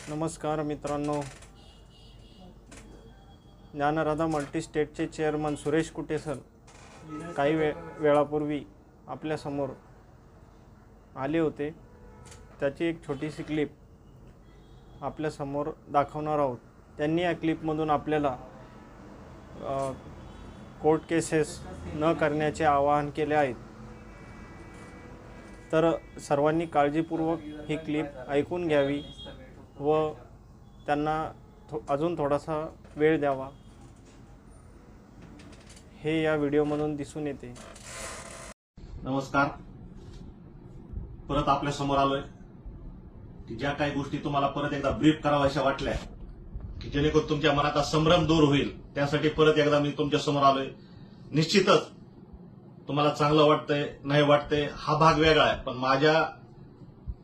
नमस्कार मित्रांनो, ज्ञानराधा मल्टीस्टेटचे चेअरमन सुरेश कुटे सर काही वेळापूर्वी आपल्यासमोर आले होते. त्याची एक छोटीशी क्लिप आपल्यासमोर दाखवणार आहोत. त्यांनी या क्लिपमधून आपल्याला कोर्ट केसेस न करण्याचे आवाहन केले आहेत. तर सर्वांनी काळजीपूर्वक ही क्लिप ऐकून घ्यावी व त्यांना अजून थोडासा वेळ द्यावा, हे या व्हिडिओमधून दिसून येते. नमस्कार. परत आपल्या समोर आलोय की ज्या काही गोष्टी तुम्हाला परत एकदा ब्रीफ कराव्याशा वाटल्या की जेणेकरून तुमच्या मनाचा संभ्रम दूर होईल, त्यासाठी परत एकदा मी तुमच्या समोर आलोय. निश्चितच तुम्हाला चांगलं वाटतंय नाही वाटतंय हा भाग वेगळा आहे, पण माझ्या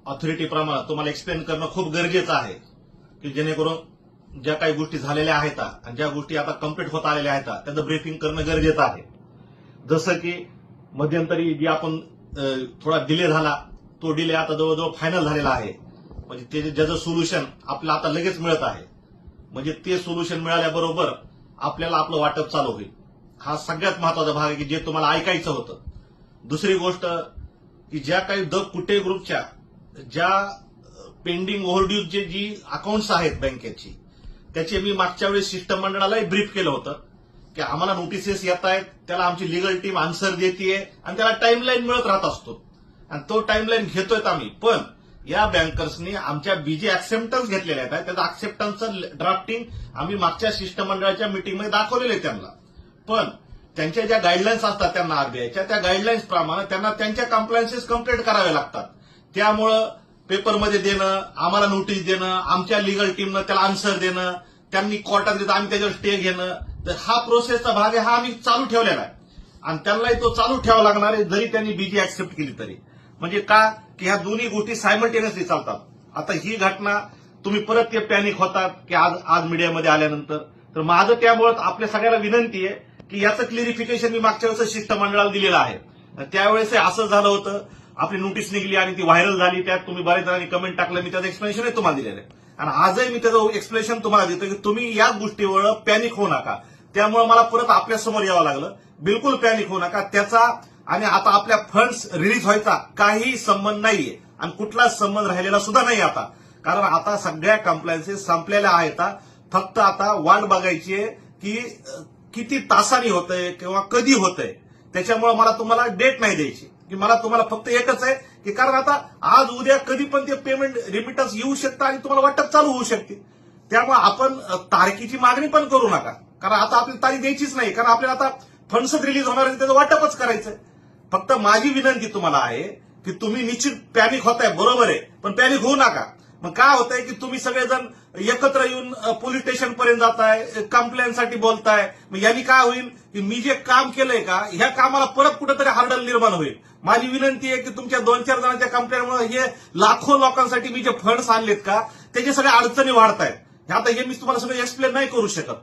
ऑथॉरिटी प्रमाणे तुम्हाला एक्सप्लेन करणं खूप गरजेचं आहे की जेणेकरून ज्या काही गोष्टी झालेल्या आहेत आणि ज्या गोष्टी आता कम्प्लीट होत आलेल्या आहेत त्याचं ब्रीफिंग करणं गरजेचं आहे. जसं की मध्यंतरी जी आपण थोडा डिले झाला, तो डिले आता जवळजवळ फायनल झालेला आहे. म्हणजे ते ज्याचं सोल्युशन आपल्याला आता लगेच मिळत आहे. म्हणजे ते सोल्युशन मिळाल्याबरोबर आपल्याला आपलं वाटप चालू होईल. हा सगळ्यात महत्वाचा भाग आहे की जे तुम्हाला ऐकायचं होतं. दुसरी गोष्ट की ज्या काही द कुटे ग्रुपच्या ज्या पेंडिंग ओव्हरड्यूचे जी अकाउंट्स आहेत बँकेची, त्याचे मी मागच्या वेळेस शिष्टमंडळालाही ब्रीफ केलं होतं की आम्हाला नोटिसेस येत आहेत, त्याला आमची लिगल टीम आन्सर देते आणि त्याला टाइमलाईन मिळत राहत असतो आणि तो टाइमलाईन घेतोय आम्ही. पण या बँकर्सनी आमच्या बीजे ऍक्सेप्टन्स घेतलेल्या आहेत, त्याचं ऍक्सेप्टन्सचं ड्राफ्टिंग आम्ही मागच्या शिष्टमंडळाच्या मिटिंगमध्ये दाखवलेलं आहे त्यांना. पण त्यांच्या ज्या गाईडलाईन्स असतात त्यांना आरबीआयच्या, त्या गाईडलाईन्स प्रमाणे त्यांना त्यांच्या कम्प्लायन्सेस कम्प्लीट करावे लागतात. त्यामुळं पेपरमध्ये देणं, आम्हाला नोटीस देणं, आमच्या लिगल टीमनं त्याला आन्सर देणं, त्यांनी कोर्टात देतं आम्ही त्याच्यावर स्टे घेणं, तर हा प्रोसेसचा भाग आहे. हा आम्ही चालू ठेवलेला आहे आणि त्यांनाही तो चालू ठेवावा लागणार आहे जरी त्यांनी बीजी ऍक्सेप्ट केली तरी. म्हणजे का की ह्या दोन्ही गोष्टी सायमल्टेनियसली चालतात. आता ही घटना तुम्ही परत ते पॅनिक होतात की आज मीडियामध्ये आल्यानंतर, तर माझं त्यामुळे आपल्या सगळ्याला विनंती आहे की याचं क्लिअरिफिकेशन मी मागच्या वेळेस शिष्टमंडळाला दिलेलं आहे. त्यावेळेस असं झालं होतं, आपली नोटीस निघली आणि ती व्हायरल झाली, त्यात तुम्ही बऱ्याच जणांनी कमेंट टाकलं, मी त्याचं एक्सप्लेनेशन तुम्हाला दिलेलं आहे आणि आजही मी त्याचं एक्सप्लेनेशन तुम्हाला देतो की तुम्ही या गोष्टीवर पॅनिक होऊ नका. त्यामुळे मला परत आपल्यासमोर यावं लागलं. बिलकुल पॅनिक होऊ नका. त्याचा आणि आता आपल्या फंड्स रिलीज व्हायचा काही संबंध नाहीये आणि कुठलाच संबंध राहिलेला सुद्धा नाही आता, कारण आता सगळ्या कम्प्लायन्सेस संपलेल्या आहेत. फक्त आता वाट बघायची आहे की किती तासांनी होतंय किंवा कधी होतंय. त्याच्यामुळे मला तुम्हाला डेट नाही द्यायची की मला तुम्हाला फक्त एकच आहे की कारण आता आज उद्या कधी पण ते पेमेंट रिमिटन्स येऊ शकतं आणि तुम्हाला वाटप चालू होऊ शकते. त्यामुळे आपण तारखेची मागणी पण करू नका, कारण आता आपली तारीख द्यायचीच नाही, कारण आपल्याला आता फंड्स रिलीज होणार आहे, त्याचं वाटपच करायचंय. फक्त माझी विनंती तुम्हाला आहे की तुम्ही निश्चित पॅनिक होताय, बरोबर आहे, पण पॅनिक होऊ नका. मग काय होतंय की तुम्ही सगळेजण एकत्र येऊन पोलीस स्टेशन पर्यंत जाताय, कंप्लेंटसाठी बोलताय. मग यांनी काय होईल की मी जे काम केलंय का ह्या कामाला परत कुठेतरी हार्डल निर्माण होईल. माझी विनंती आहे की तुमच्या 2-4 जणांच्या कंप्लेंटमुळे हे लाखो लोकांसाठी मी जे फंड्स आणलेत का त्याच्या सगळ्या अडचणी वाढतायत. आता हे मी तुम्हाला सगळं एक्सप्लेन नाही करू शकत.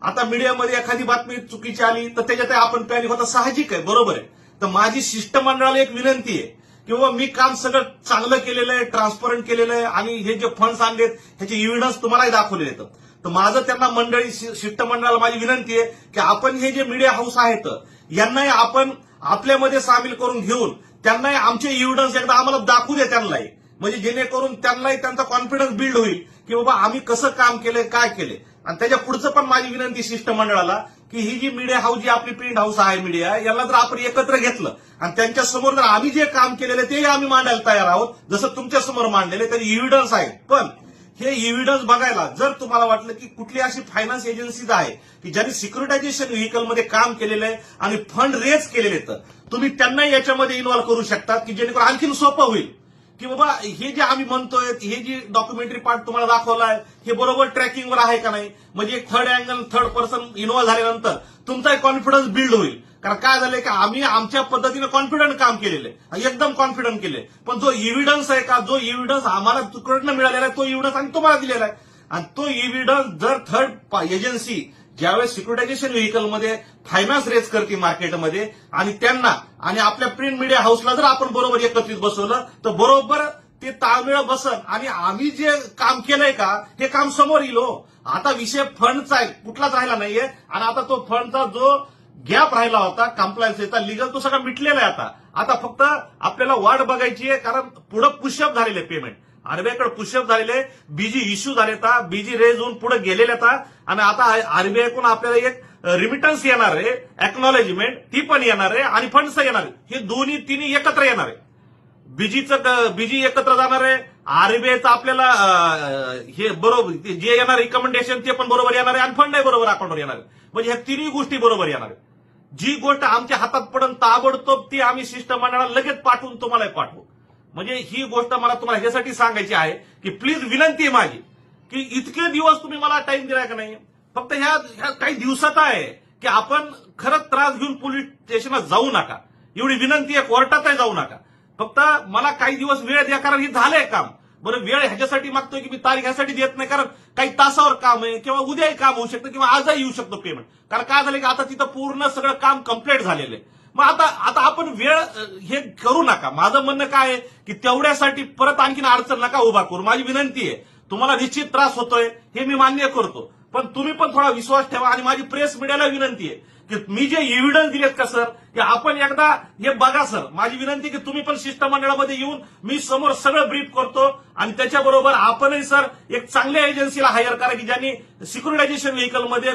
आता मीडियामध्ये एखादी बातमी चुकीची आली तर त्याच्यात आपण पॅनिक होता, साहजिक आहे, बरोबर आहे. तर माझी शिष्टमंडळाला एक विनंती आहे किंवा मी काम सगळं चांगलं केलेलं आहे, ट्रान्सपरंट केलेलं आहे आणि हे जे फंड्स आणलेत ह्याचे इव्हिडन्स तुम्हालाही दाखवलेले आहेत. तर माझं त्यांना मंडळी शिष्टमंडळाला माझी विनंती आहे की आपण हे जे मीडिया हाऊस आहेत यांनाही आपण आपल्यामध्ये सामील करून घेऊन त्यांनाही आमचे इव्हिडन्स एकदा आम्हाला दाखवू द्या त्यांनाही, म्हणजे जेणेकरून त्यांनाही त्यांचा कॉन्फिडन्स बिल्ड होईल की बाबा आम्ही कसं काम केलंय, काय केलंय. आणि त्याच्या पुढचं पण माझी विनंती शिष्टमंडळाला की ही जी मीडिया हाऊस जी आपली प्रिंट हाऊस आहे मीडिया, याला जर आपण एकत्र घेतलं आणि त्यांच्या समोर जर आम्ही जे काम केलेलं तेही आम्ही मांडायला तयार आहोत, जसं तुमच्या समोर मांडलेले तरी इव्हिडन्स आहेत. पण हे इव्हिडन्स बघायला जर तुम्हाला वाटलं की कुठली अशी फायनान्स एजन्सीज आहे की ज्यांनी सिक्युरिटायझेशन व्हेकलमध्ये काम केलेलं आहे आणि फंड रेज केलेले, तर तुम्ही त्यांनाही याच्यामध्ये इन्व्हॉल्व करू शकतात की जेणेकरून आणखीन सोपं होईल की बाबा हे जे आम्ही म्हणतोय, हे जी डॉक्युमेंटरी पार्ट तुम्हाला दाखवलाय हे बरोबर ट्रॅकिंगवर आहे का नाही. म्हणजे एक third angle, third person involve झाल्यानंतर तुमचाही कॉन्फिडन्स बिल्ड होईल. कारण काय झालंय की आम्ही आमच्या पद्धतीनं कॉन्फिडंट काम केलेलं आहे, एकदम कॉन्फिडंट केले, पण जो इव्हिडन्स आहे का, जो इव्हिडन्स आम्हाला तुकडनं मिळालेला आहे तो इव्हिडन्स आम्ही तुम्हाला दिलेला आहे. आणि तो इव्हिडन्स जर थर्ड एजन्सी ज्यावेळेस सिक्युरिटायझेशन व्हेकलमध्ये फायनान्स रेज करते मार्केटमध्ये आणि त्यांना आणि आपल्या प्रिंट मीडिया हाऊसला जर आपण बरोबर एकत्रित बसवलं तर बरोबर ते ताळमेळ बसन आणि आम्ही जे काम केलंय का हे काम समोर येईल हो. आता विषय फंडचा आहे, कुठलाच राहिला नाहीये. आणि आता तो फंडचा जो गॅप राहिला होता कम्प्लायन्सचा लिगल तो सगळा मिटलेला आहे. आता फक्त आपल्याला वाट बघायची आहे, कारण पुढे पुशअप झालेले पेमेंट आरबीआयकडे पुशअप झालेले, बीजी इश्यू झाले, बीजी रेज होऊन पुढे गेलेले आणि आता आरबीआयकडून आपल्याला एक रिमिटन्स येणार आहे, एक्नॉलेजमेंट ती पण येणार आहे आणि फंड्स येणार आहे. हे दोन्ही तिन्ही एकत्र येणार आहे. बीजी एकत्र जाणार आहे, आरबीआयचं आपल्याला हे बरोबर जे येणार रिकमेंडेशन ते पण बरोबर येणार आहे आणि फंडही बरोबर अकाउंटवर येणार आहे. म्हणजे ह्या तिन्ही गोष्टी बरोबर येणार आहे. जी गोष्ट आमच्या हातात पडून ताबडतोब ती आम्ही सिस्टम मंडळाला लगेच पाठवून तुम्हाला पाठवू. म्हणजे ही गोष्ट मला तुम्हाला ह्यासाठी सांगायची आहे की प्लीज विनंती आहे माझी की इतके दिवस तुम्ही मला टाइम दिलाय का नाही, फक्त ह्या काही दिवसात आहे की आपण खरंच त्रास घेऊन पोलीस स्टेशनला जाऊ नका. एवढी विनंती आहे, कोर्टातही जाऊ नका. फक्त मला काही दिवस वेळ द्या, कारण हे झालंय काम. बरं, वेळ ह्याच्यासाठी मागतोय की मी तारीख ह्यासाठी देत नाही, कारण काही तासावर काम आहे किंवा उद्याही काम होऊ शकतं किंवा आजही येऊ शकतो पेमेंट. कारण काय झालं की आता तिथं पूर्ण सगळं काम कम्प्लीट झालेलं आहे. मग आता आपण वेळ हे करू नका. माझं म्हणणं काय आहे की तेवढ्यासाठी परत आणखीन अडचण नका उभा करू. माझी विनंती आहे. तुम्हाला निश्चित त्रास होतोय हे मी मान्य करतो, पण तुम्ही पण थोडा विश्वास ठेवा. आणि माझी प्रेस मीडियाला विनंती आहे की मी जे एव्हिडन्स दिलेत का सर, की आपण एकदा हे बघा सर. माझी विनंती की तुम्ही पण शिष्टमंडळामध्ये येऊन मी समोर सगळं ब्रीफ करतो आणि त्याच्याबरोबर आपणही सर एक चांगल्या एजन्सीला हायर करा की ज्यांनी सिक्युरिटायझेशन व्हेकलमध्ये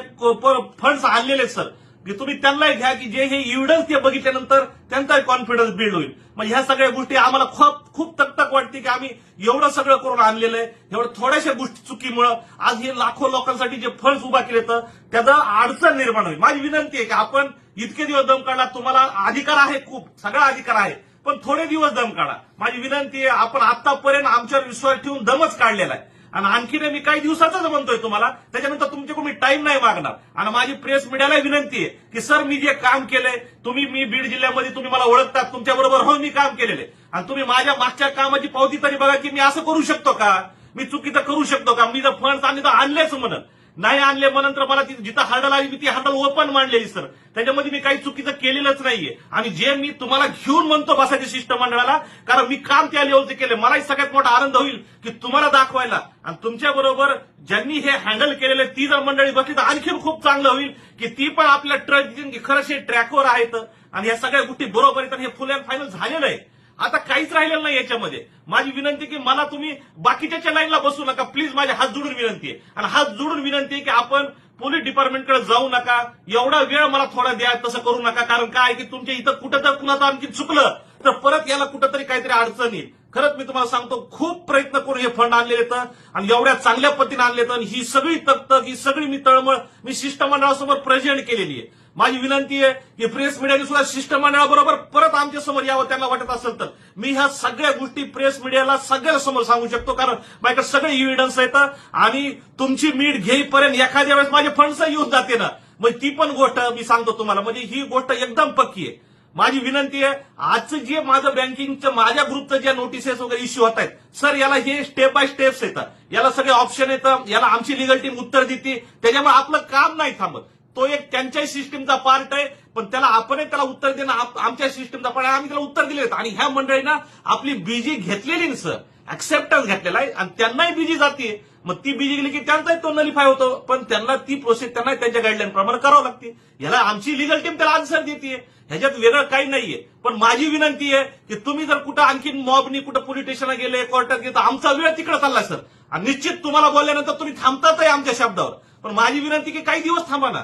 फंड्स आणलेले सर, की तुम्ही त्यांनाही घ्या की जे हे एव्हिडन्स ते बघितल्यानंतर त्यांचाही कॉन्फिडन्स बिल्ड होईल. मग ह्या सगळ्या गोष्टी आम्हाला खूप तकतक वाटते की आम्ही एवढं सगळं करून आणलेलं आहे. एवढं थोड्याशा गोष्टी चुकीमुळे आज हे लाखो लोकांसाठी जे फंड्स उभा केले तर त्याचा अडचण निर्माण होईल. माझी विनंती आहे की आपण इतके दिवस दम काढला, तुम्हाला अधिकार आहे, खूप सगळा अधिकार आहे, पण थोडे दिवस दम काढा. माझी विनंती आहे. आपण आतापर्यंत आमच्यावर विश्वास ठेवून दमच काढलेला आहे आणि आणखीन मी काही दिवसाचाच म्हणतोय तुम्हाला, त्याच्यानंतर तुमच्याकडून मी टाइम नाही मागणार. आणि माझी प्रेस मीडियाला विनंती आहे की सर मी जे काम केलंय, मी बीड जिल्ह्यामध्ये तुम्ही मला ओळखतात, तुमच्याबरोबर हो मी काम केलेले आणि तुम्ही माझ्या मागच्या कामाची पावती तरी बघा की मी असं करू शकतो का, मी चुकीचं करू शकतो का. मी जर फंड्स आणले तर आणलेच म्हणत नाही, आणले म्हणून तर मला जिथं हँडल आली मी ती हँडल ओपन मांडलेली सर. त्याच्यामध्ये मी काही चुकीचं केलेलंच नाहीये. आणि जे मी तुम्हाला घेऊन म्हणतो बसायचे शिष्टमंडळाला, कारण मी काम त्या लेवलचे केले, मलाही सगळ्यात मोठा आनंद होईल की तुम्हाला दाखवायला. आणि तुमच्या बरोबर ज्यांनी हे हँडल केलेले ती जर मंडळी बसली तर आणखीन खूप चांगलं होईल की ती पण आपल्या खरंच हे ट्रॅकवर आहेत आणि या सगळ्या गोष्टी बरोबर आहेत. हे फुल अँड फायनल झालेलं आहे. आता काहीच राहिलेलं नाही याच्यामध्ये. माझी विनंती की मला तुम्ही बाकीच्या लाईनला बसू नका प्लीज. माझ्या हात जोडून विनंती आहे आणि हात जोडून विनंती आहे की आपण पोलीस डिपार्टमेंटकडे जाऊ नका. एवढा वेळ मला थोडा द्या, तसं करू नका. कारण काय की तुमच्या इथं कुठं तर कुणाचं आणखी चुकलं तर परत याला कुठंतरी काहीतरी अडचण येईल. खरंच मी तुम्हाला सांगतो, खूप प्रयत्न करून हे फंड आणलेले तर आणि एवढ्या चांगल्या पद्धतीने आणले तर ही सगळी तकतक, ही सगळी मी तळमळ मी शिष्टमंडळासमोर प्रेझेंट केलेली आहे. माझी विनंती आहे की प्रेस मीडियाने सुद्धा शिष्टमंडळाबरोबर परत आमच्या समोर यावं, त्यांना वाटत असेल तर. मी ह्या सगळ्या गोष्टी प्रेस मीडियाला सगळ्या समोर सांगू शकतो, कारण माझ्याकडे सगळे एव्हिडन्स आहेत. आणि तुमची मीठ घेईपर्यंत एखाद्या वेळेस माझे फंड्स येऊन जाते ना, मग ती पण गोष्ट मी सांगतो तुम्हाला. म्हणजे ही गोष्ट एकदम पक्की आहे. माझी विनंती आहे, आजचं जे माझं बँकिंगचं माझ्या ग्रुपचं जे नोटिसेस वगैरे इश्यू होत आहेत सर, याला हे स्टेप बाय स्टेप्स येतात, याला सगळे ऑप्शन येतं, याला आमची लिगल टीम उत्तर देते. त्याच्यामुळे आपलं काम नाही थांबत. तो एक त्यांच्याही सिस्टीमचा पार्ट आहे, पण त्याला आपणही त्याला उत्तर देणं आमच्या सिस्टीमचा पार्ट आहे. आम्ही त्याला उत्तर दिले. आणि ह्या मंडळीनं आपली बीजी घेतलेली ना सर, ऍक्सेप्टन्स घेतलेला आहे आणि त्यांनाही बीजी जाते. मग ती बीजी गेली की त्यांचाही तो नलिफाय होतो, पण त्यांना ती प्रोसेस त्यांना त्यांच्या गाईडलाईन प्रमाणे करावं लागते. याला आमची लिगल टीम त्याला आन्सर देते. ह्याच्यात वेगळं काही नाहीये. पण माझी विनंती आहे की तुम्ही जर कुठं आणखीन मॉबनी कुठं पोलीस स्टेशनला गेले, कोर्टात गेले, तर आमचा वेळ तिकडे चालला सर. आणि निश्चित तुम्हाला बोलल्यानंतर तुम्ही थांबतातही आमच्या शब्दावर. पण माझी विनंती की काही दिवस थांबा ना.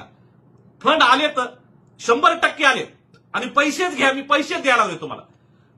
फंड आले तर 100% आले आणि पैसेच घ्या. मी पैसेच द्यायला लागले तुम्हाला.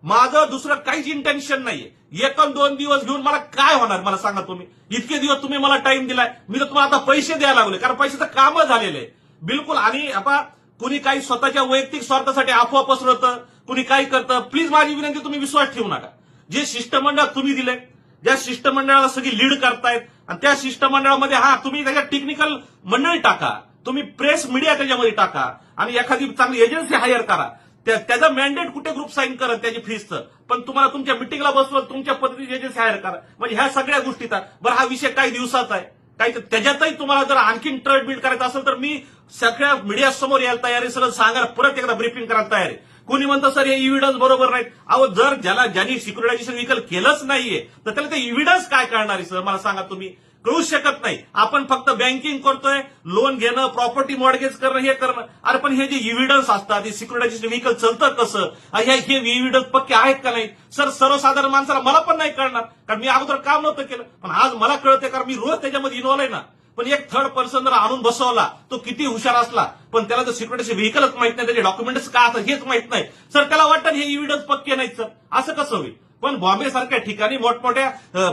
माझं दुसरं काहीच इंटेन्शन नाहीये. 1-2 दिवस घेऊन मला काय होणार मला सांगा तुम्ही. इतके दिवस तुम्ही मला टाइम दिलाय, मी तर तुम्हाला आता पैसे द्यायला लागले, कारण पैशाचं काम झालेलं आहे बिलकुल. आणि आता कुणी काही स्वतःच्या वैयक्तिक स्वार्थासाठी अफवा पसरवतं, कुणी काही करतं. प्लीज माझी विनंती, तुम्ही विश्वास ठेवू नका. जे शिष्टमंडळ तुम्ही दिले, ज्या शिष्टमंडळाला सगळी लीड करतायत आणि त्या शिष्टमंडळामध्ये तुम्ही त्याच्या टेक्निकल मंडळी टाका, तुम्ही प्रेस मीडिया त्याच्यामध्ये टाका आणि एखादी चांगली एजन्सी हायर करा. त्याचं मॅन्डेट कुठे ग्रुप साईन करत त्याची फीसचं, पण तुम्हाला तुमच्या मिटिंगला बसवत तुमच्या पद्धतीची एजन्सी हायर करा. म्हणजे ह्या सगळ्या गोष्टीचा बरं हा विषय काही दिवसाचा आहे, काही त्याच्यातही तुम्हाला जर आणखीन ट्रस्ट बिल्ड करायचं असेल तर मी सगळ्या मीडिया समोर यायला तयार आहे. सगळं सांगायला परत एकदा ब्रीफिंग करायला तयार आहे. कोणी म्हणतं सर हे इव्हिडन्स बरोबर नाहीत. अहो जर ज्यांनी सिक्युरिटायझेशन व्हेकल केलंच नाहीये तर त्याला ते इव्हिडन्स काय कळणार आहे सर, मला सांगा तुम्ही. कळूच शकत नाही. आपण फक्त बँकिंग करतोय, लोन घेणं, प्रॉपर्टी मॉर्गेज करणं, हे करणं. अरे पण हे जे इव्हिडन्स असतात, हे सिक्युरिटायझेशन व्हेकल चालतं कसं, हे इव्हिडन्स पक्के आहेत का नाही सर, सर्वसाधारण माणसाला मला पण नाही कळणार, कारण मी अगोदर काम नव्हतं केलं. पण आज मला कळतंय कारण मी रोज त्याच्यामध्ये इन्व्हॉल्व आहे ना. पण एक थर्ड पर्सन जर आणून बसवला, तो किती हुशार असला पण त्याला जर सिक्युरिटीचे व्हेकलच माहित नाही, त्याचे डॉक्युमेंट्स काय असतात हेच माहित नाही सर, त्याला वाटतं हे इव्हिडन्स पक्के नाहीत सर. असं कसं होईल. पण बॉम्बे सारख्या ठिकाणी मोठमोठ्या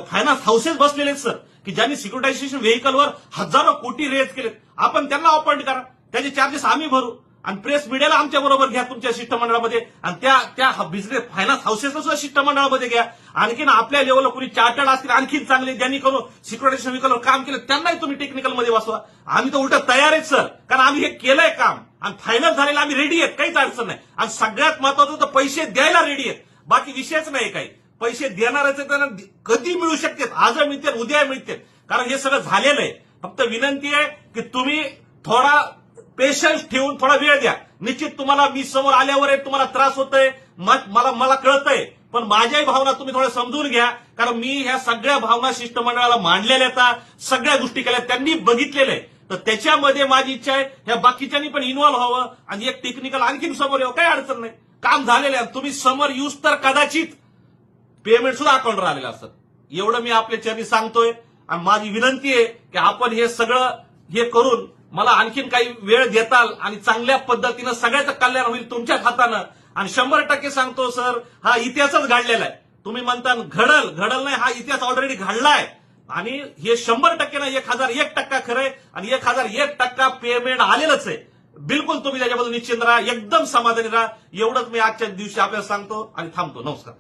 फायनान्स हाऊसेस बसलेले आहेत सर, की ज्यांनी सिक्युरिटायझेशन व्हेकलवर हजारो कोटी रेज केलेत. आपण त्यांना अपॉइंट करा, त्याचे चार्जेस आम्ही भरू आणि प्रेस मीडियाला आमच्या बरोबर घ्या तुमच्या शिष्टमंडळामध्ये, आणि त्या बिझनेस फायनान्स हाऊसेसला सुद्धा शिष्टमंडळामध्ये घ्या. आणखीन आपल्या लेवलला कुणी चार्टर्ड असतील आणखीन चांगले, ज्यांनी करून सिक्युरिटायझेशन व्हेकलवर काम केलं त्यांनाही तुम्ही टेक्निकलमध्ये बसवा. आम्ही तर उलट तयार आहेत सर, कारण आम्ही हे केलंय काम आणि फायनल झालेलं आम्ही रेडी आहेत, काहीच अडचण नाही. आणि सगळ्यात महत्वाचं तर पैसे द्यायला रेडी आहेत, बाकी विषयच नाही काही. पैसे देणारच त्यांना कधी मिळू शकतात, आज मिळतील उद्या मिळतील, कारण हे सगळं झालेलं आहे. फक्त विनंती आहे की तुम्ही थोडा पेशन्स ठेवून थोडा वेळ द्या. निश्चित तुम्हाला मी समोर आल्यावर तुम्हाला त्रास होतोय, मला कळतंय, पण माझ्याही भावना तुम्ही थोड्या समजून घ्या, कारण मी ह्या सगळ्या भावना शिष्टमंडळाला मांडलेल्या आहेत, सगळ्या गोष्टी केल्या, त्यांनी बघितलेलं आहे. तर त्याच्यामध्ये माझी इच्छा आहे ह्या बाकीच्यांनी पण इन्व्हॉल्व व्हावं आणि एक टेक्निकल आणखीन समोर यावं, काही अडचण नाही. काम झालेलं आहे, तुम्ही समोर यूज तर कदाचित पेमेंट सुद्धा अकाउंटवर आलेलं असतं. एवढं मी आपल्या चरणी सांगतोय आणि माझी विनंती आहे की आपण हे सगळं हे करून मला आणखीन काही वेळ देताल आणि चांगल्या पद्धतीनं सगळ्याचं कल्याण होईल तुमच्याच हातानं. आणि 100% सांगतो सर, हा इतिहासच घडलेला आहे. तुम्ही म्हणता घडल नाही, हा इतिहास ऑलरेडी घडलाय आणि हे 100% ना 1001% खरंय आणि 1001% पेमेंट आलेलंच आहे. बिलकुल तुम्ही त्याच्याबद्दल निश्चिंत राहा, एकदम समाधानी राहा. एवढंच मी आजच्या दिवशी आपल्याला सांगतो आणि थांबतो. नमस्कार.